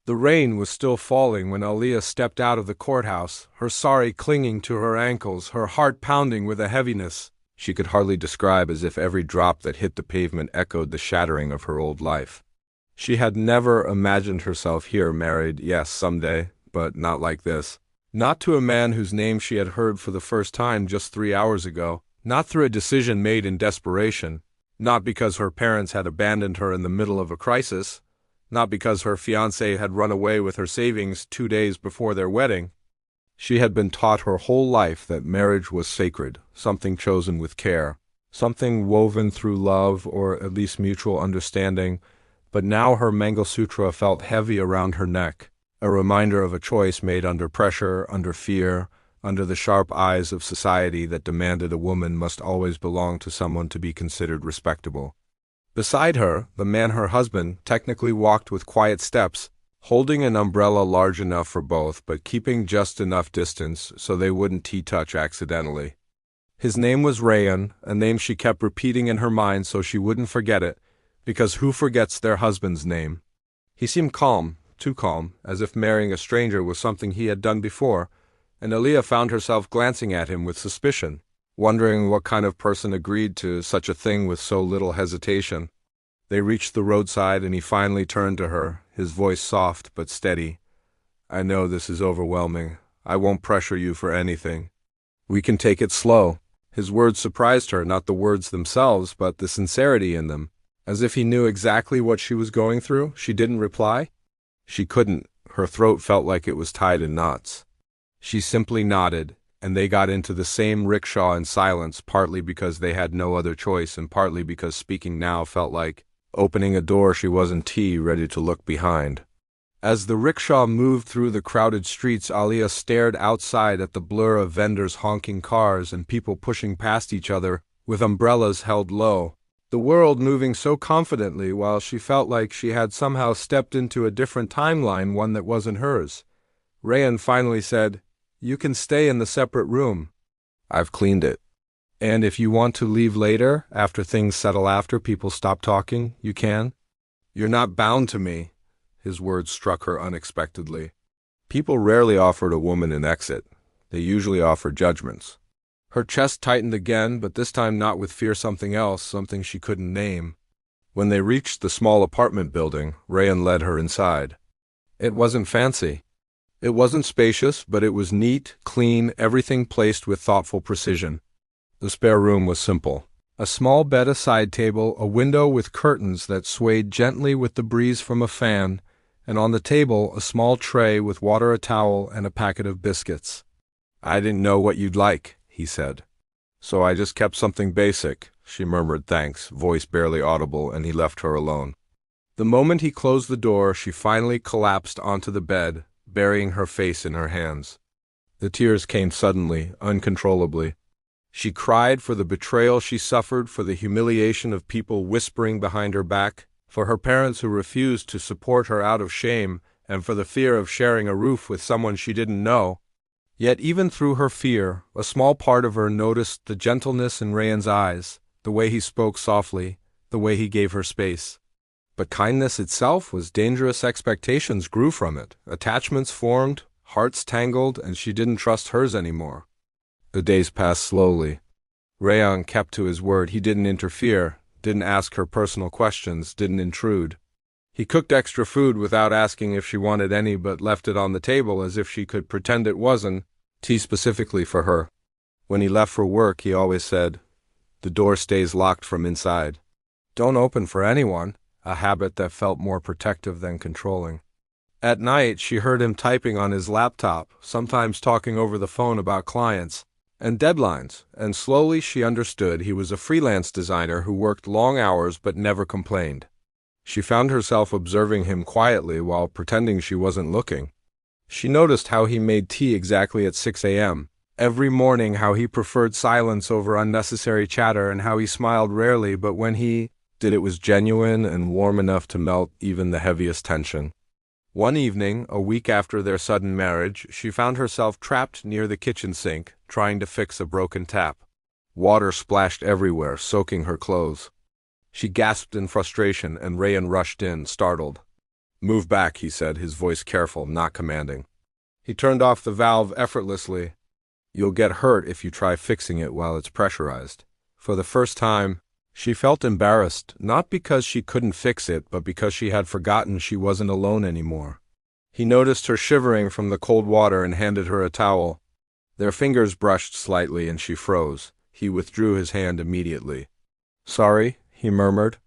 The rain was still falling when Aaliya stepped out of the courthouse, her sari clinging to her ankles, her heart pounding with a heaviness she could hardly describe, as if every drop that hit the pavement echoed the shattering of her old life. She had never imagined herself here, married, yes, someday, but not like this. Not to a man whose name she had heard for the first time just 3 hours ago, not through a decision made in desperation, not because her parents had abandoned her in the middle of a crisis, not because her fiancé had run away with her savings 2 days before their wedding. She had been taught her whole life that marriage was sacred, something chosen with care, something woven through love or at least mutual understanding, but now her Mangalsutra felt heavy around her neck, a reminder of a choice made under pressure, under fear, under the sharp eyes of society that demanded a woman must always belong to someone to be considered respectable. Beside her, the man, her husband, technically walked with quiet steps, holding an umbrella large enough for both but keeping just enough distance so they wouldn't touch accidentally. His name was Rayan, a name she kept repeating in her mind so she wouldn't forget it, because who forgets their husband's name? He seemed calm, too calm, as if marrying a stranger was something he had done before, and Aaliya found herself glancing at him with suspicion, wondering what kind of person agreed to such a thing with so little hesitation. They reached the roadside and he finally turned to her, his voice soft but steady. "I know this is overwhelming. I won't pressure you for anything. We can take it slow." His words surprised her, not the words themselves, but the sincerity in them. As if he knew exactly what she was going through, she didn't reply. She couldn't. Her throat felt like it was tied in knots. She simply nodded, and they got into the same rickshaw in silence, partly because they had no other choice and partly because speaking now felt like opening a door she wasn't ready to look behind. As the rickshaw moved through the crowded streets, Aaliya stared outside at the blur of vendors honking cars and people pushing past each other with umbrellas held low. The world moving so confidently while she felt like she had somehow stepped into a different timeline, one that wasn't hers. Rayan finally said, "You can stay in the separate room. I've cleaned it. And if you want to leave later, after things settle, after people stop talking, you can. You're not bound to me." His words struck her unexpectedly. People rarely offered a woman an exit. They usually offered judgments. Her chest tightened again, but this time not with fear, something else, something she couldn't name. When they reached the small apartment building, Rayan led her inside. It wasn't fancy. It wasn't spacious, but it was neat, clean, everything placed with thoughtful precision. The spare room was simple. A small bed, a side table, a window with curtains that swayed gently with the breeze from a fan, and on the table a small tray with water, a towel, and a packet of biscuits. "I didn't know what you'd like," he said. "So I just kept something basic." She murmured thanks, voice barely audible, and he left her alone. The moment he closed the door, she finally collapsed onto the bed, burying her face in her hands. The tears came suddenly, uncontrollably. She cried for the betrayal she suffered, for the humiliation of people whispering behind her back, for her parents who refused to support her out of shame, and for the fear of sharing a roof with someone she didn't know. Yet even through her fear, a small part of her noticed the gentleness in Rayan's eyes, the way he spoke softly, the way he gave her space. But kindness itself was dangerous. Expectations grew from it. Attachments formed, hearts tangled, and she didn't trust hers anymore. The days passed slowly. Rayan kept to his word. He didn't interfere, didn't ask her personal questions, didn't intrude. He cooked extra food without asking if she wanted any, but left it on the table as if she could pretend it wasn't, tea specifically for her. When he left for work, he always said, "The door stays locked from inside. Don't open for anyone," a habit that felt more protective than controlling. At night, she heard him typing on his laptop, sometimes talking over the phone about clients and deadlines, and slowly she understood he was a freelance designer who worked long hours but never complained. She found herself observing him quietly while pretending she wasn't looking. She noticed how he made tea exactly at 6 a.m. every morning, how he preferred silence over unnecessary chatter, and how he smiled rarely, but when he did, it was genuine and warm enough to melt even the heaviest tension. One evening, a week after their sudden marriage, she found herself trapped near the kitchen sink, trying to fix a broken tap. Water splashed everywhere, soaking her clothes. She gasped in frustration, and Rayan rushed in, startled. Move back, he said, his voice careful, not commanding. He turned off the valve effortlessly. You'll get hurt if you try fixing it while it's pressurized. For the first time, she felt embarrassed, not because she couldn't fix it, but because she had forgotten she wasn't alone anymore. He noticed her shivering from the cold water and handed her a towel. Their fingers brushed slightly and she froze. He withdrew his hand immediately. Sorry, he murmured.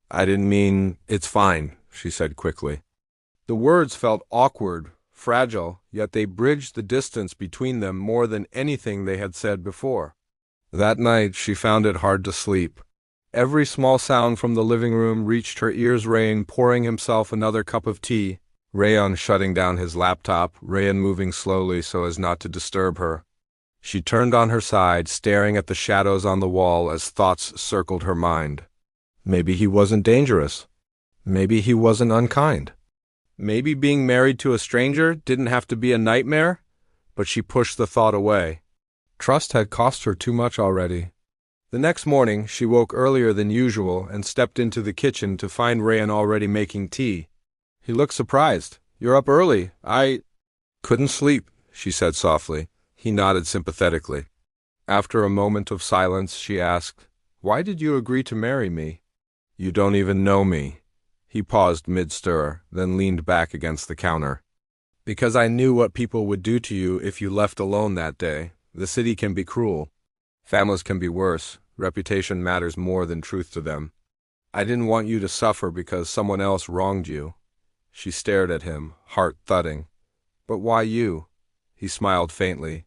I didn't mean, it's fine, she said quickly. The words felt awkward, fragile, yet they bridged the distance between them more than anything they had said before. That night she found it hard to sleep. Every small sound from the living room reached her ears. Rayan pouring himself another cup of tea, Rayan shutting down his laptop, Rayan moving slowly so as not to disturb her. She turned on her side, staring at the shadows on the wall as thoughts circled her mind. Maybe he wasn't dangerous. Maybe he wasn't unkind. Maybe being married to a stranger didn't have to be a nightmare, but she pushed the thought away. Trust had cost her too much already. The next morning, she woke earlier than usual and stepped into the kitchen to find Rayan already making tea. He looked surprised. You're up early. I couldn't sleep, she said softly. He nodded sympathetically. After a moment of silence, she asked, Why did you agree to marry me? You don't even know me. He paused mid-stir, then leaned back against the counter. Because I knew what people would do to you if you left alone that day. The city can be cruel. Families can be worse. Reputation matters more than truth to them. I didn't want you to suffer because someone else wronged you. She stared at him, heart thudding. But why you? He smiled faintly.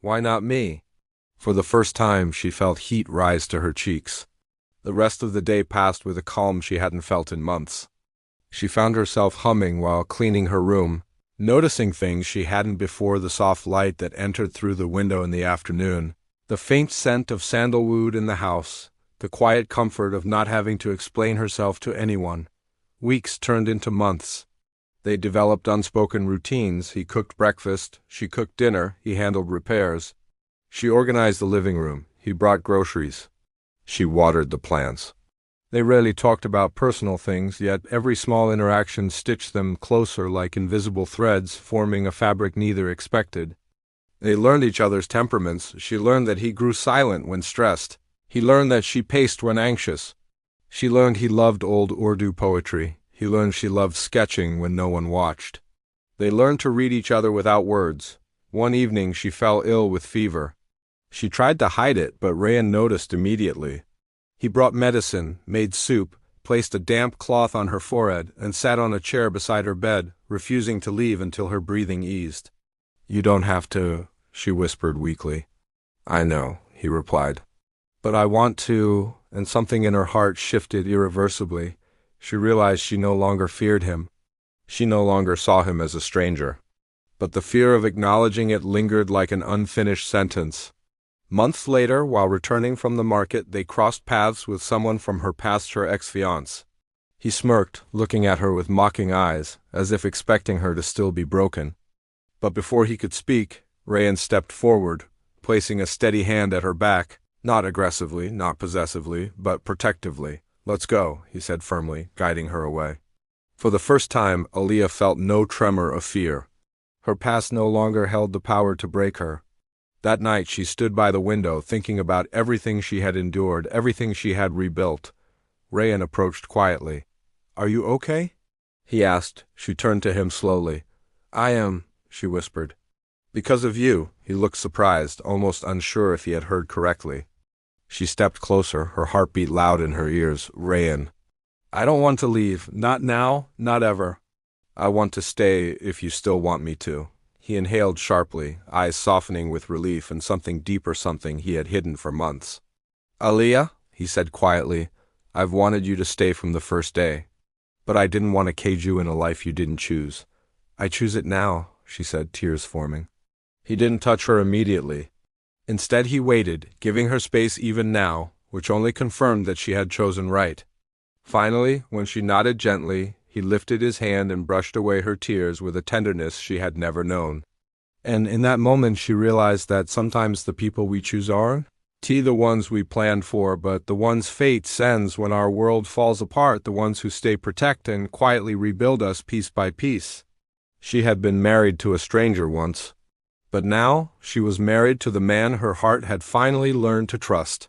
Why not me? For the first time, she felt heat rise to her cheeks. The rest of the day passed with a calm she hadn't felt in months. She found herself humming while cleaning her room, noticing things she hadn't before: the soft light that entered through the window in the afternoon, the faint scent of sandalwood in the house, the quiet comfort of not having to explain herself to anyone. Weeks turned into months. They developed unspoken routines. He cooked breakfast, she cooked dinner, he handled repairs. She organized the living room, he brought groceries. She watered the plants. They rarely talked about personal things, yet every small interaction stitched them closer like invisible threads, forming a fabric neither expected. They learned each other's temperaments. She learned that he grew silent when stressed. He learned that she paced when anxious. She learned he loved old Urdu poetry. He learned she loved sketching when no one watched. They learned to read each other without words. One evening she fell ill with fever. She tried to hide it, but Rayan noticed immediately. He brought medicine, made soup, placed a damp cloth on her forehead, and sat on a chair beside her bed, refusing to leave until her breathing eased. You don't have to, she whispered weakly. I know, he replied. But I want to, and something in her heart shifted irreversibly. She realized she no longer feared him. She no longer saw him as a stranger. But the fear of acknowledging it lingered like an unfinished sentence. Months later, while returning from the market, they crossed paths with someone from her past, her ex-fiancé. He smirked, looking at her with mocking eyes, as if expecting her to still be broken. But before he could speak, Rayan stepped forward, placing a steady hand at her back, not aggressively, not possessively, but protectively. Let's go, he said firmly, guiding her away. For the first time, Aaliya felt no tremor of fear. Her past no longer held the power to break her. That night she stood by the window, thinking about everything she had endured, everything she had rebuilt. Rayan approached quietly. Are you okay? He asked. She turned to him slowly. I am, she whispered. Because of you. He looked surprised, almost unsure if he had heard correctly. She stepped closer, her heartbeat loud in her ears. Rayan. I don't want to leave. Not now, not ever. I want to stay if you still want me to. He inhaled sharply, eyes softening with relief and something deeper, something he had hidden for months. Aaliya, he said quietly, I've wanted you to stay from the first day. But I didn't want to cage you in a life you didn't choose. I choose it now, she said, tears forming. He didn't touch her immediately. Instead he waited, giving her space even now, which only confirmed that she had chosen right. Finally, when she nodded gently, he lifted his hand and brushed away her tears with a tenderness she had never known. And in that moment she realized that sometimes the people we choose are The ones we planned for, but the ones fate sends when our world falls apart, the ones who stay protect and quietly rebuild us piece by piece. She had been married to a stranger once, but now she was married to the man her heart had finally learned to trust.